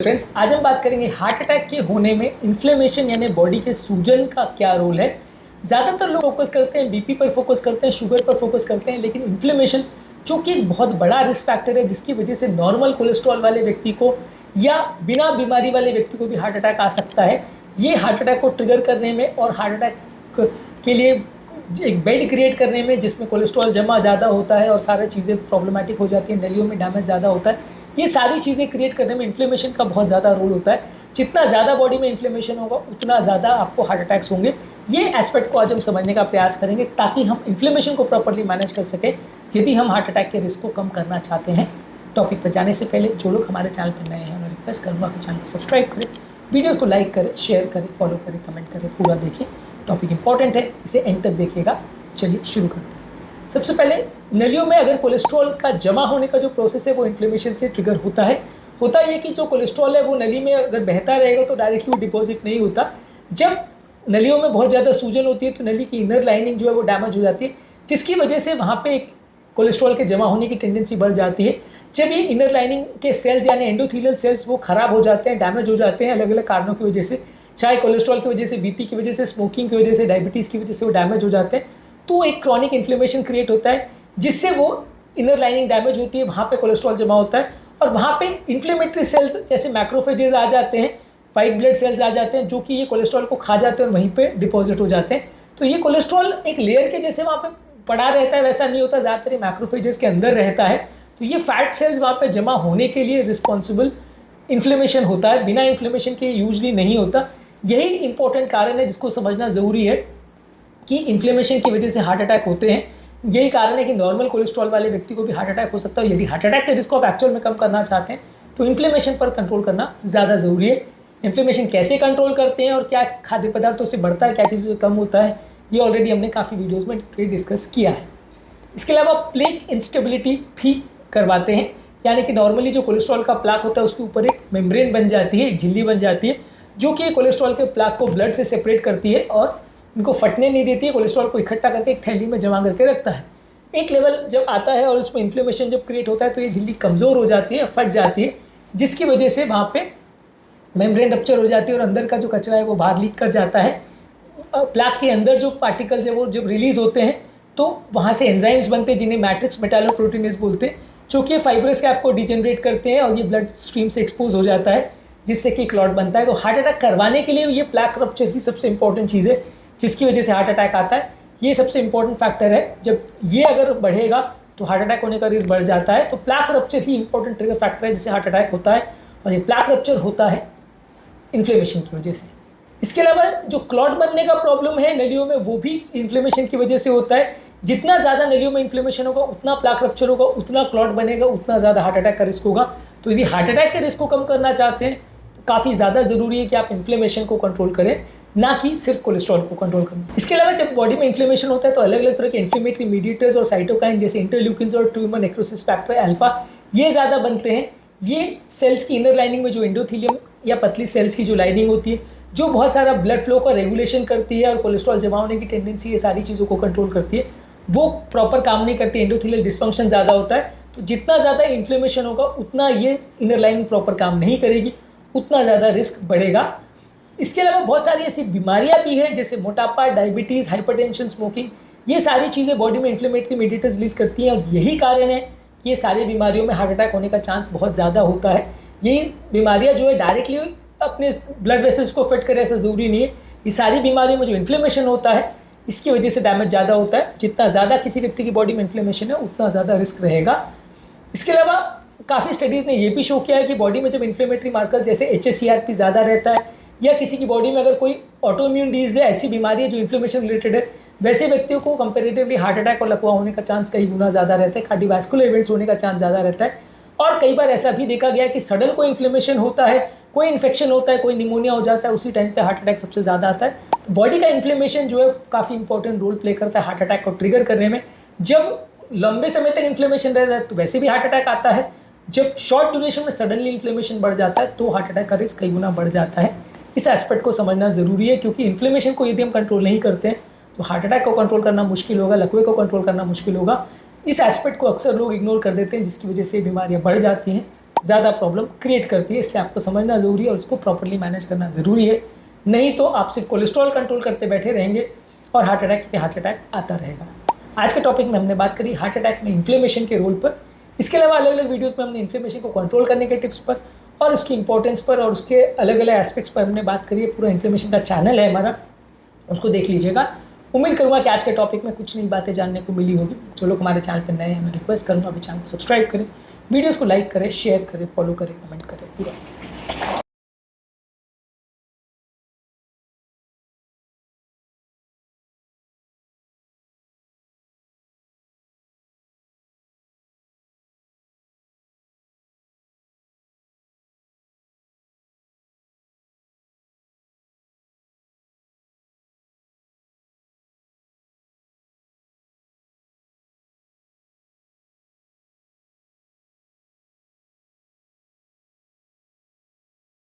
Friends, आज हम बात करेंगे हार्ट अटैक के होने में इन्फ्लेमेशन यानी बॉडी के सूजन का क्या रोल है। ज़्यादातर लोग फोकस करते हैं बीपी पर, फोकस करते हैं शुगर पर, फोकस करते हैं, लेकिन इन्फ्लेमेशन जो कि एक बहुत बड़ा रिस्क फैक्टर है जिसकी वजह से नॉर्मल कोलेस्ट्रॉल वाले व्यक्ति को या बिना बीमारी वाले व्यक्ति को भी हार्ट अटैक आ सकता है। ये हार्ट अटैक को ट्रिगर करने में और हार्ट अटैक के लिए एक बेड क्रिएट करने में जिसमें कोलेस्ट्रॉल जमा ज़्यादा होता है और सारी चीज़ें प्रॉब्लमेटिक हो जाती हैं, नलियों में डैमेज ज़्यादा होता है, ये सारी चीज़ें क्रिएट करने में इन्फ्लेमेशन का बहुत ज़्यादा रोल होता है। जितना ज़्यादा बॉडी में इन्फ्लेमेशन होगा उतना ज़्यादा आपको हार्ट अटैक्स होंगे। ये एस्पेक्ट को आज हम समझने का प्रयास करेंगे ताकि हम इन्फ्लेमेशन को प्रॉपर्ली मैनेज कर सकें यदि हम हार्ट अटैक के रिस्क को कम करना चाहते हैं। टॉपिक पर जाने से पहले जो लोग हमारे चैनल पर नए हैं मैं रिक्वेस्ट करूँगा कि चैनल को सब्सक्राइब करें, वीडियोज़ को लाइक करें, शेयर करें, फॉलो करें, कमेंट करें, पूरा देखें। टॉपिक इंपॉर्टेंट है, इसे एंड तक देखिएगा। चलिए शुरू करते हैं। सबसे पहले नलियों में अगर कोलेस्ट्रॉल का जमा होने का जो प्रोसेस है वो इन्फ्लेमेशन से ट्रिगर होता है। होता ये कि जो कोलेस्ट्रॉल है वो नली में अगर बहता रहेगा तो डायरेक्टली वो डिपॉजिट नहीं होता। जब नलियों में बहुत ज़्यादा सूजन होती है तो नली की इनर लाइनिंग जो है वो डैमेज हो जाती है, जिसकी वजह से वहाँ पे एक कोलेस्ट्रॉल के जमा होने की टेंडेंसी बढ़ जाती है। जब ये इनर लाइनिंग के सेल्स यानी एंडोथेलियल सेल्स वो ख़राब हो जाते हैं, डैमेज हो जाते हैं अलग अलग कारणों की वजह से, चाहे कोलेस्ट्रॉल की वजह से, बीपी की वजह से, स्मोकिंग की वजह से, डायबिटीज़ की वजह से वो डैमेज हो जाते हैं, तो एक क्रॉनिक इन्फ्लेमेशन क्रिएट होता है जिससे वो इनर लाइनिंग डैमेज होती है, वहाँ पे कोलेस्ट्रॉल जमा होता है और वहाँ पे इन्फ्लेमेटरी सेल्स जैसे मैक्रोफेजेस आ जाते हैं, वाइट ब्लड सेल्स आ जाते हैं जो कि ये कोलेस्ट्रॉल को खा जाते हैं और वहीं पे डिपॉजिट हो जाते हैं। तो ये कोलेस्ट्रॉल एक लेयर के जैसे वहाँ पे पड़ा रहता है, वैसा नहीं होता, ज़्यादातर ये मैक्रोफेजेस के अंदर रहता है। तो ये फैट सेल्स वहाँ पे जमा होने के लिए रिस्पॉन्सिबल इन्फ्लेमेशन होता है, बिना इन्फ्लेमेशन के यूजली नहीं होता। यही इंपॉर्टेंट कारण है जिसको समझना ज़रूरी है कि इन्फ्लेमेशन की वजह से हार्ट अटैक होते हैं। यही कारण है कि नॉर्मल कोलेस्ट्रॉल वाले व्यक्ति को भी हार्ट अटैक हो सकता है। यदि हार्ट अटैक के रिस्क को आप एक्चुअल में कम करना चाहते हैं तो इन्फ्लेमेशन पर कंट्रोल करना ज़्यादा ज़रूरी है। इन्फ्लेमेशन कैसे कंट्रोल करते हैं और क्या खाद्य पदार्थों से बढ़ता है, क्या चीज़ों से कम होता है, ये ऑलरेडी हमने काफ़ी वीडियोज़ में डिस्कस किया है। इसके अलावा प्लेक इंस्टेबिलिटी भी करवाते हैं, यानी कि नॉर्मली जो कोलेस्ट्रॉल का प्लाक होता है उसके ऊपर एक मेम्ब्रेन बन जाती है, एक झिल्ली बन जाती है जो कि कोलेस्ट्रॉल के प्लाक को ब्लड से सेपरेट करती है और इनको फटने नहीं देती है, कोलेस्ट्रॉल को इकट्ठा करके एक थैली में जमा करके रखता है। एक लेवल जब आता है और उसमें इन्फ्लेमेशन जब क्रिएट होता है तो ये झिल्ली कमज़ोर हो जाती है, फट जाती है, जिसकी वजह से वहाँ पे मेम्ब्रेन रप्चर हो जाती है और अंदर का जो कचरा है वो बाहर लीक कर जाता है। प्लाक के अंदर जो पार्टिकल्स है वो जब रिलीज़ होते हैं तो वहाँ से एंजाइम्स बनते हैं जिन्हें मैट्रिक्स मेटालोप्रोटीनेज बोलते हैं, जो कि फाइब्रस कैप को डिजेनरेट करते हैं और ये ब्लड स्ट्रीम से एक्सपोज हो जाता है जिससे कि क्लॉट बनता है। तो हार्ट अटैक करवाने के लिए ये प्लाक रप्चर ही सबसे इंपॉर्टेंट चीज़ है जिसकी वजह से हार्ट अटैक आता है। ये सबसे इंपॉर्टेंट फैक्टर है। जब ये अगर बढ़ेगा तो हार्ट अटैक होने का रिस्क बढ़ जाता है। तो प्लाक रप्चर ही इंपॉर्टेंट ट्रिगर फैक्टर है जिससे हार्ट अटैक होता है और ये प्लाक रप्चर होता है इन्फ्लेमेशन की वजह से। इसके अलावा जो क्लॉट बनने का प्रॉब्लम है नलियों में वो भी इन्फ्लेमेशन की वजह से होता है। जितना ज़्यादा नलियों में इन्फ्लेमेशन होगा उतना प्लाक रप्चर होगा, उतना क्लॉट बनेगा, उतना ज़्यादा हार्ट अटैक का रिस्क होगा। तो यदि हार्ट अटैक के रिस्क को कम करना चाहते हैं तो काफ़ी ज़्यादा ज़रूरी है कि आप इन्फ्लेमेशन को कंट्रोल करें, ना कि सिर्फ कोलेस्ट्रॉल को कंट्रोल करना। इसके अलावा जब बॉडी में इन्फ्लेमेशन होता है तो अलग अलग तरह के इन्फ्लेमेटरी मीडिएटर्स और साइटोकाइन जैसे इंटरल्यूकिन्स और ट्यूमर नेक्रोसिस फैक्टर अल्फा ये ज़्यादा बनते हैं। ये सेल्स की इनर लाइनिंग में जो एंडोथेलियम या पतली सेल्स की जो लाइनिंग होती है जो बहुत सारा ब्लड फ्लो का रेगुलेशन करती है और कोलेस्ट्रॉल जमा होने की टेंडेंसी ये सारी चीज़ों को कंट्रोल करती है, वो प्रॉपर काम नहीं करती। एंडोथेलियल डिस्फंक्शन ज़्यादा होता है तो जितना ज़्यादा इन्फ्लेमेशन होगा उतना ये इनर लाइनिंग प्रॉपर काम नहीं करेगी, उतना ज़्यादा रिस्क बढ़ेगा। इसके अलावा बहुत सारी ऐसी बीमारियां भी हैं जैसे मोटापा, डायबिटीज़, हाइपरटेंशन, स्मोकिंग, ये सारी चीज़ें बॉडी में इन्फ्लेमेटरी मीडिएटर्स रिलीज करती हैं और यही कारण है कि ये सारी बीमारियों में हार्ट अटैक होने का चांस बहुत ज़्यादा होता है। यही बीमारियां जो है डायरेक्टली अपने ब्लड वेसल्स को फिट करे ऐसा ज़रूरी नहीं है। ये सारी बीमारियों में जो इन्फ्लेमेशन होता है इसकी वजह से डैमेज ज़्यादा होता है। जितना ज़्यादा किसी व्यक्ति की बॉडी में इन्फ्लेमेशन है उतना ज़्यादा रिस्क रहेगा। इसके अलावा काफ़ी स्टडीज़ ने ये भी शो किया है कि बॉडी में जब इन्फ्लेमेटरी मार्कर्स जैसे HSCRP ज़्यादा रहता है या किसी की बॉडी में अगर कोई ऑटोइम्यून डिजीज है, ऐसी बीमारी है जो इन्फ्लेमेशन रिलेटेड है, वैसे व्यक्तियों को कंपैरेटिवली हार्ट अटैक और लकवा होने का चांस कई गुना ज़्यादा रहता है, कार्डियोवैस्कुलर इवेंट्स होने का चांस ज़्यादा रहता है। और कई बार ऐसा भी देखा गया है कि सडन कोई इन्फ्लेमेशन होता है, कोई इन्फेक्शन होता है, कोई निमोनिया हो जाता है, उसी टाइम पे हार्ट अटैक सबसे ज़्यादा आता है। तो बॉडी का इन्फ्लेमेशन जो है काफ़ी इंपॉर्टेंट रोल प्ले करता है हार्ट अटैक को ट्रिगर करने में। जब लंबे समय तक इन्फ्लेमेशन रहता है तो वैसे भी हार्ट अटैक आता है। जब शॉर्ट ड्यूरेशन में सडनली इन्फ्लेमेशन बढ़ जाता है तो हार्ट अटैक का रिस्क कई गुना बढ़ जाता है। इस एस्पेक्ट को समझना ज़रूरी है क्योंकि इन्फ्लेमेशन को यदि हम कंट्रोल नहीं करते हैं तो हार्ट अटैक को कंट्रोल करना मुश्किल होगा, लकवे को कंट्रोल करना मुश्किल होगा। इस एस्पेक्ट को अक्सर लोग इग्नोर कर देते हैं जिसकी वजह से बीमारियां बढ़ जाती हैं। ज़्यादा प्रॉब्लम क्रिएट करती है, इसलिए आपको समझना ज़रूरी है और उसको प्रॉपरली मैनेज करना ज़रूरी है। नहीं तो आप सिर्फ कोलेस्ट्रॉल कंट्रोल करते बैठे रहेंगे और हार्ट अटैक पे हार्ट अटैक आता रहेगा। आज के टॉपिक में हमने बात करी हार्ट अटैक में इन्फ्लेमेशन के रोल पर। इसके अलावा अलग अलग वीडियोज़ में हमने इन्फ्लेमेशन को कंट्रोल करने के टिप्स पर और उसकी इंपॉर्टेंस पर और उसके अलग अलग एस्पेक्ट्स पर हमने बात करी है। पूरा इन्फ्लेमेशन का चैनल है हमारा, उसको देख लीजिएगा। उम्मीद करूँगा कि आज के टॉपिक में कुछ नई बातें जानने को मिली होगी। जो लोग हमारे चैनल पर नए हैं, मैं रिक्वेस्ट करूँगा अभी चैनल को सब्सक्राइब करें, वीडियोज़ को लाइक करें, शेयर करें, फॉलो करें, कमेंट करें पूरा।